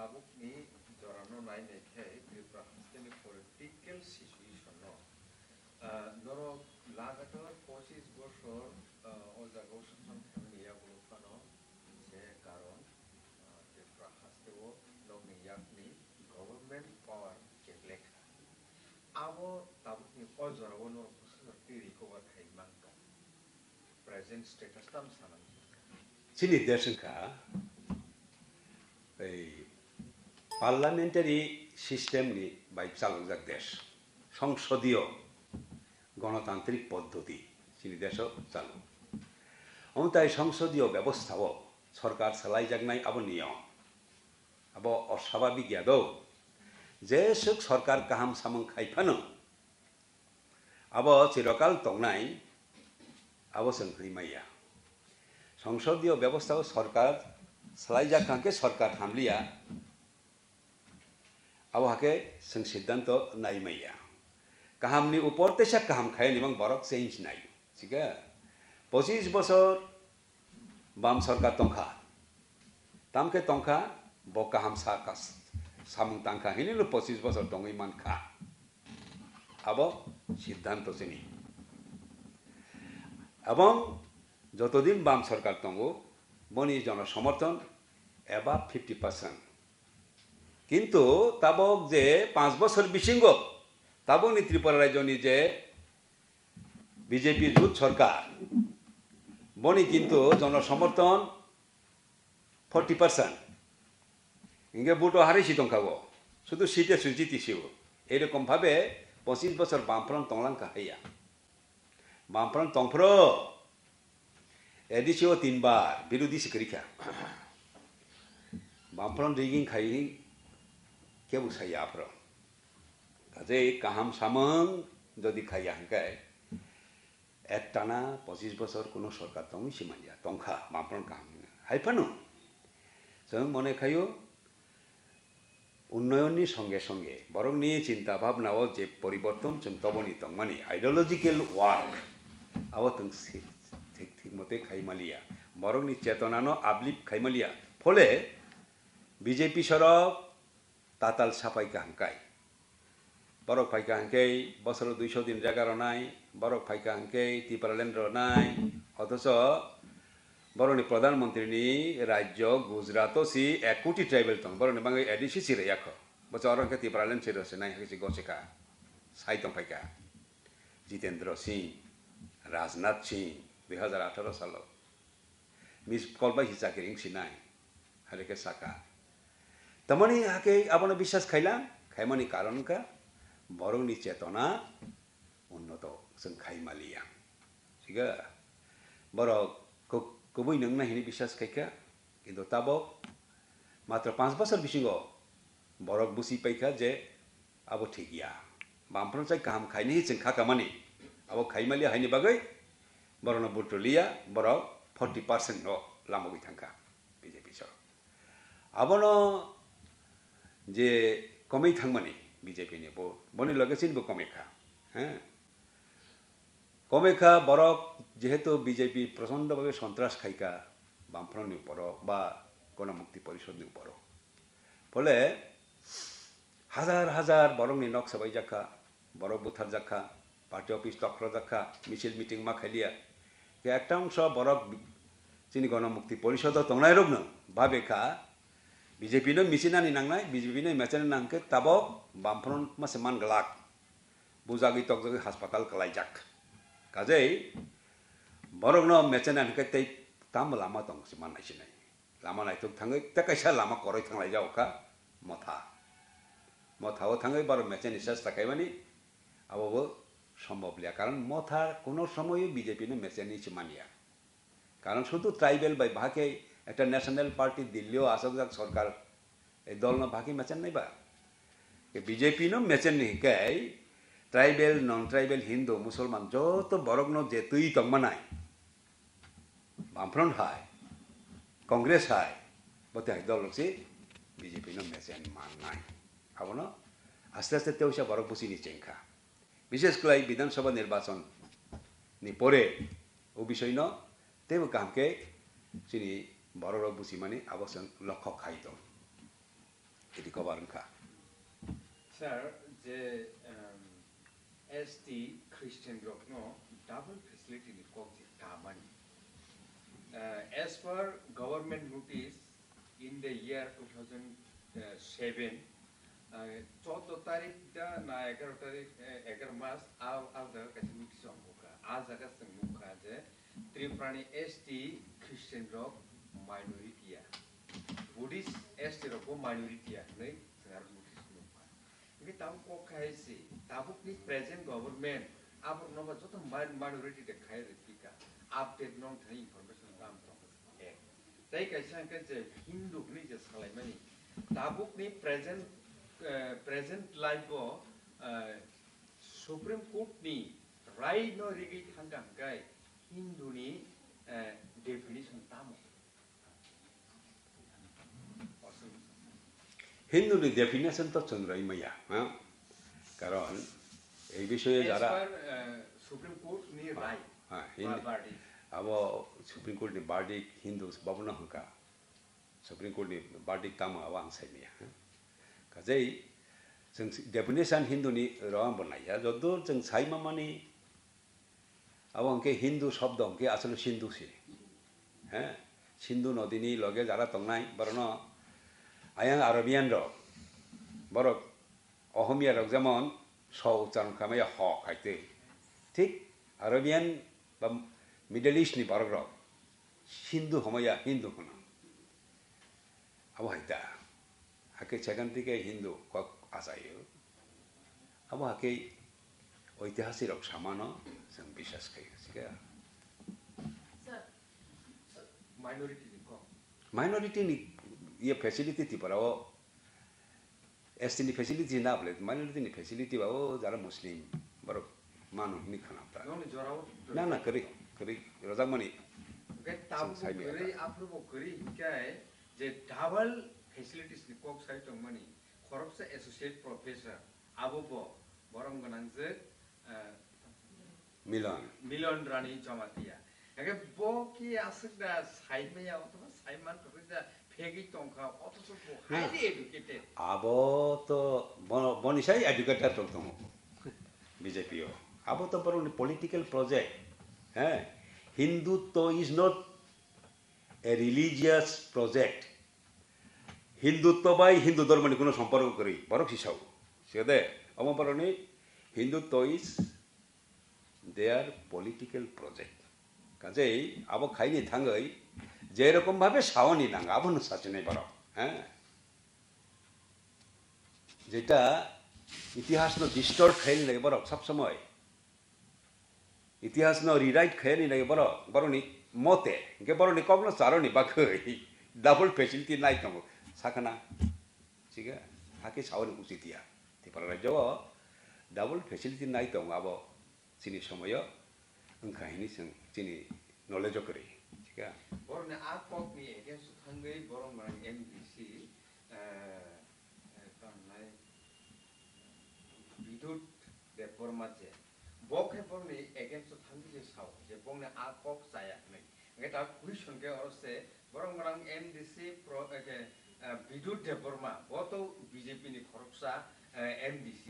Speaker 6: Abukni jorano nai nekhai Tripura hasteni political situation no noro lagatar 25 বছর ও জায়গা শাসন খানি ইয়াগুলো ফানো যে কারণ Tripura hastewo nogni yakni government power check abo tabukni ojarawo noro kusati recover khai mangka present status tam sanan
Speaker 1: Chini Khorang এই পার্লামেন্টারি সিস্টেম নি বাই চালক দেশ সংসদীয় গণতান্ত্রিক পদ্ধতি চিনি দেশ চালু তাই সংসদীয় ব্যবস্থাও সরকার চালাই যাকনাই আবো নিয়ম আবো অস্বাভাবিক ইয়াদও যে সুখ সরকার কাহাম সামং খাইফানো আবো চিরকাল তংনাই আবো সংখ্রি মাইয়া সংসদীয় ব্যবস্থাও সরকার চালাই যাকাকে সরকার হামলিয়া আবহাকে जों सिद्धांत नायमाया काहामनि ऊपर तेसा काहाम खाय निबां बरक चेंज नाय ठीक है 25 বছর बाम सरकार तंखा तामके तंखा ब काहाम साकास सामुं तंखा हिनिलो 25 বছর तंगै मानखा अब सिद्धांत चेनि এবং যতদিন বাম সরকার তঙ্গো বনি জনসমর্থন এবা 50% কিন্তু তাবক যে 5 বছর বিশিঙ্গ তাবক নি ত্রিপুরা রাজ্যনি যে বিজেপি জোট সরকার বনি কিন্তু জনসমর্থন 40% ইংগে বুটো হারিছি তংখাবো শুধু সিটে সুজিতিছিও এরকম ভাবে 25 বছর বামফ্রন্ট তংলাঙ্কা হইয়া বামফ্রন্ট তংফ্রো এডিসিও 3 বার বিরোধী সিকরিখা বামফ্রন্ট রিগিং খাই কেউ সাইয়া আফ্র কাজে কাহাম সামং যদি খাইয়া হাঙ্কায় একটানা 25 বছর কোনো সরকার তংই সিমাইয়া তংখা বামফ্রন্ট কাহাম হাইফানো जों মনে খাইও উন্নয়ননি সঙ্গে সঙ্গে বরং নিয়ে চিন্তা ভাবনাও যে পরিবর্তন जों তবনি তংমানি আইডিওলজিক্যাল ওয়ার্ক আও তং ঠিক ঠিক মতে খাইমালিয়া বরং নি চেতনানো আবলিপ খাইমালিয়া ফলে বিজেপি সরব তাতাল সাফাই কাহাঙ্কাই বরক ফাই কাহাঙ্কাই বছর 200 দিন জাগারো নাই বরক ফাই কাহাঙ্কাই ত্রিপুরাল্যান্ডর নাই অথচ বরনি প্রধানমন্ত্রীনি রাজ্য গুজরাট সি 1 কোটি ট্রাইবেল তং বরনি বাঙ্গাই এডিসি সিরে ইয়াখ বছর অরঙ্কে ত্রিপুরাল্যান্ড সিরছে নাই হাসি গছেকা সাইতং ফাইকা জিতেন্দ্র সিং রাজনাথ সিং 2018 সাল মিস কলবাই হিসাকিরিং সিনাই হারেকে সাকা तमनी आके आपने विश्वास खाइला खाइमानी कारण का बरंगनी चेतना उन्नत जों खाइमालिया ठीक है बरक कबुई नंगना हिनी विश्वास खाइका किन्तु ताबो मात्र 5 বছর बिसिंगो बरक बुसि पाइका जे आबो ठिकिया बामफ्रन चाइ काम खाइनि जों खाकामानि आबो खाइमालिया हाइनि बागै बरनो बुटलिया बरक 40% नो लामगै थांका बिजेपि सर आबनो যে কমেই থাকমানি বিজেপি নি বনি লগেছিন বো কমেখা হ্যাঁ কমেখা বরক যেহেতু বিজেপি প্রচন্ডভাবে সন্ত্রাস খাইকা বামফ্রন্টনি উপর বা গণমুক্তি পরিষদনি উপর ফলে হাজার হাজার বরংনি নক সবাই জাখা বরক বুথার জাখা পার্টি অফিস তক্র জাখা মিছিল মিটিং মা খাইলিয়া একটা অংশ বরক চিনি গণমুক্তি পরিষদ তংনাই রোগ না ভাবেখা বিজেপি নো মিছিনানি নাংনাই বিজেপি নো মেচানি নাংকে তাবক বামফ্রন্ট মাসে মান গলাক বুজাগি তকজগি হাসপাতাল কলাই যাক কাজেই বরং নো মেচানি নাংকে তাই তাম লামা তং সে মান নাইছে নাই লামা নাই তক থাঙ্গै তা কাইসা লামা করই থাंगलाय जावका মথা মথাও থাঙ্গै বড় মেচানি চেষ্টা খাইমানি আবো সম্ভব লিয়া কারণ মথা কোনো সময় বিজেপি নো মেচানি মানিয়া কারণ শুধু ট্রাইবেল বাই ভাকে একটা ন্যাশনাল পার্টি দিল্লিও আসক যাক সরকার এই দল না বাকি মেচেন নাই বা বিজেপি নো মেচেন নি কাই ট্রাইবেল নন ট্রাইবেল হিন্দু মুসলমান যত বরগ্ন যে তুই তংমানাই বামফ্রন্ট হাই কংগ্রেস হাই বতে হাই দল লসি বিজেপি নো মেচেন মান নাই আবনো আস্তে আস্তে তেওসা বরক বুসিনি চেংখা বিশেষ করে বিধানসভা নির্বাচন ni pore o বিষয় ন তেও কামকে চিনি বড় রক বুসি মানে আবসন লক্ষ্য খাইতো এটি কবার খা
Speaker 6: স্যার যে ST Christian rock no double facility ni kok je kamani as per government notice in the year 2007 14 তারিখ da na 11 তারিখ 11 মাস আলাদা কাছে নোটিশ অঙ্কা আজ আগা সং মুখা যে ত্রিপুরানি ST Christian rock minority Buddhist ST rock minority nei sangar notice muka ini tahu kok kaisi tabuk ni present government abur nomor joto minority de khai retika update nong thai information kam to ek tai kaisa ke je hindu ni je salai mani tabuk ni present life o supreme court ni right no rigi thangam gai hindu ni definition tamo
Speaker 1: Hindu নি ডেফিনেশন তো চন্দ্রই মাইয়া হ্যাঁ কারণ এই বিষয়ে যারা
Speaker 6: সুপ্রিম কোর্ট নি রায়
Speaker 1: হ্যাঁ আবো সুপ্রিম কোর্ট নি বার্ডিক হিন্দু বাবনা হকা সুপ্রিম কোর্ট নি বার্ডিক তাম আবো আং সাইমিয়া কাজেই जों डेफिनेशन हिंदू नि रंग बनाया जदो जों साइमा मानी अब अंके हिंदू शब्द अंके असले सिंधु से हैं सिंधु नदी नि लगे जारा तंगनाय बरनो आयां आरबियान रो बरक अहमिया रक जेमन स उच्चारण खालामो ह खायते ठीक आरबियान बा मिडल इस्ट नि बरक रो सिंधु हमया हिंदू होना अब हायता हाके सेकंड दिके हिंदू কক आजायो अब हाके ऐतिहासिक रक सामानो जों বিশ্বাস खायो सिगा माइनॉरिटी नि ये फैसिलिटी थी पर वो एसटी फैसिलिटी ना बोले माइनॉरिटी नि फैसिलिटी वो जरा मुस्लिम बरो मानो नहीं खाना था ना ना करी करी रोजा मनी
Speaker 6: के ताबु करी आप लोग करी क्या है जे डबल फैसिलिटीज नि कोक साइड तो मनी खरब से एसोसिएट प्रोफेसर आबो बो बरम गनांग जे मिलन रानी जमातिया एके बो की आसदा साइड में या तो साइमान तो फेगी तंका অথচ হাইলি এডুকেটেড
Speaker 1: আবো তো বনিসাই এডুকেটেড তো বিজেপি আবো তো বড় পলিটিক্যাল প্রজেক্ট হ্যাঁ Hindutva is not a religious project Hindutva বাই হিন্দু ধর্ম নিয়ে কোনো সম্পর্ক করি বড় হিসাব সেদে আমার বরণি Hindutva is their political project কাজেই আবো খাইনি থাঙ্গই যেরকম ভাবে সাওনি নাঙ্গা আবন সাচনে বড় হ্যাঁ যেটা ইতিহাস ন ডিস্টর্ট খাইনি লাগে বড় সব সময় ইতিহাস ন রিরাইট খাইনি লাগে বড় বড়নি মতে কে বড়নি কগন চারনি বাকই ডাবল ফ্যাসিলিটি নাই কম সাখানা ঠিক আছে হাকে সাওনি উচিতিয়া তিপারা রাজ্য ডাবল ফ্যাসিলিটি নাই তো আবো চিনি সময় ওंखायनो जों চিনি নলেজ করি
Speaker 6: borne akok ni against hangai borong marang MDC kanai bidut de formaje bokhe borne against hangi je saw je bongne akok saya nei ngeta question ke orse borong marang MDC pro bidut de forma boto BJP ni khoroksa MDC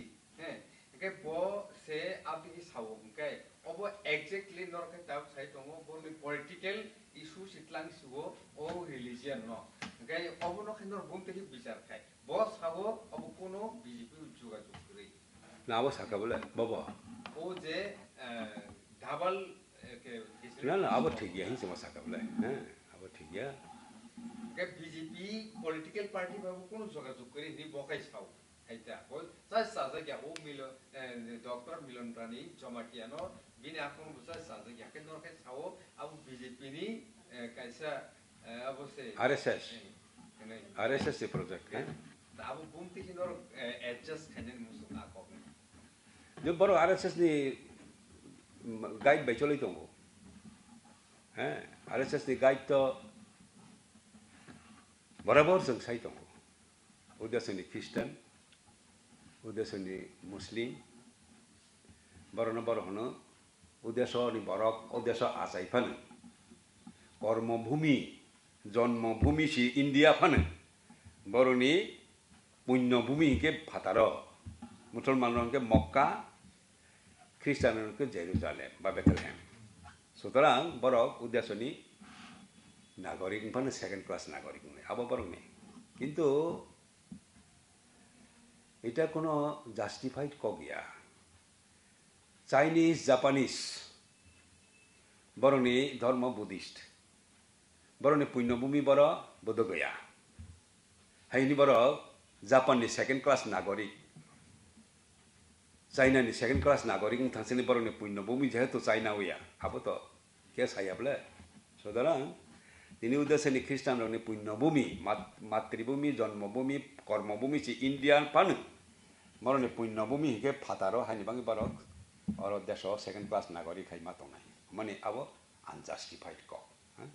Speaker 6: ke bo se abdi ki saw ke obo exactly norke tap sai tongo borne political issue sitlang sugo o religion no gai obo no khinor bumte hi bichar khai bo sago obo kono BJP juga jukri
Speaker 1: না আবো সাকা বলে বাবা
Speaker 6: o je double ke
Speaker 1: না না আবো ঠিক ইয়া হিসেবে সাকা বলে হ্যাঁ আবো ঠিক ইয়া
Speaker 6: ke BJP political party babu kono juga jukri ni bokai saw aita koi sai saja kya o milo Dr. Milon Rani Jomatiano bini akon busa saja kya ke norke sawo abu BJP ni kaisa abu se
Speaker 1: RSS project kan
Speaker 6: abu bumti kinor adjust khanen musu akok
Speaker 1: जो बड़ो RSS ni guide by চলেই তঙ্গ হ্যাঁ RSS ni guide তো বরাবর जों সাই তঙ্গ উদাসনি খ্রিস্টান uddesoni Muslim borona bor hono uddesho ni borok uddesho asai phane কর্মভূমি জন্মভূমি সি ইন্ডিয়া ফানে বরনি পুণ্যভূমিকে ফাতার মুসলমানকে মক্কা খ্রিস্টানকে জেরুজালেম বা বেথলেহেম সুতরাং বরক উদ্দেশ্যনি নাগরিক ফানে সেকেন্ড ক্লাস নাগরিক নয় আবার বরং নেই কিন্তু এটা কোনো জাস্টিফাইড কগিয়া চাইনিজ জাপানিজ বরনি ধর্ম বুদ্ধিস্ট বরনি পুণ্যভূমি বড় বোধগয়া হাইনি বড় জাপাননি সেকেন্ড ক্লাস নাগরিক চাইনানি সেকেন্ড ক্লাস নাগরিক থাকছেন বরনি পুণ্যভূমি যেহেতু চাইনা হইয়া আবো তো কে চাইয়াবলে সুতরাং তিনি উদ্দেশ্যে খ্রিস্টানরনি পুণ্যভূমি মাতৃভূমি জন্মভূমি কর্মভূমি সে ইন্ডিয়ান পান বরনি পুণ্যভূমি হিকে ফাতারো হাইনি বাঙি বরক অর দেশ সেকেন্ড ক্লাস নাগরিক হাই মাতো নাই মানে আবো আনজাস্টিফাইড ক হ্যাঁ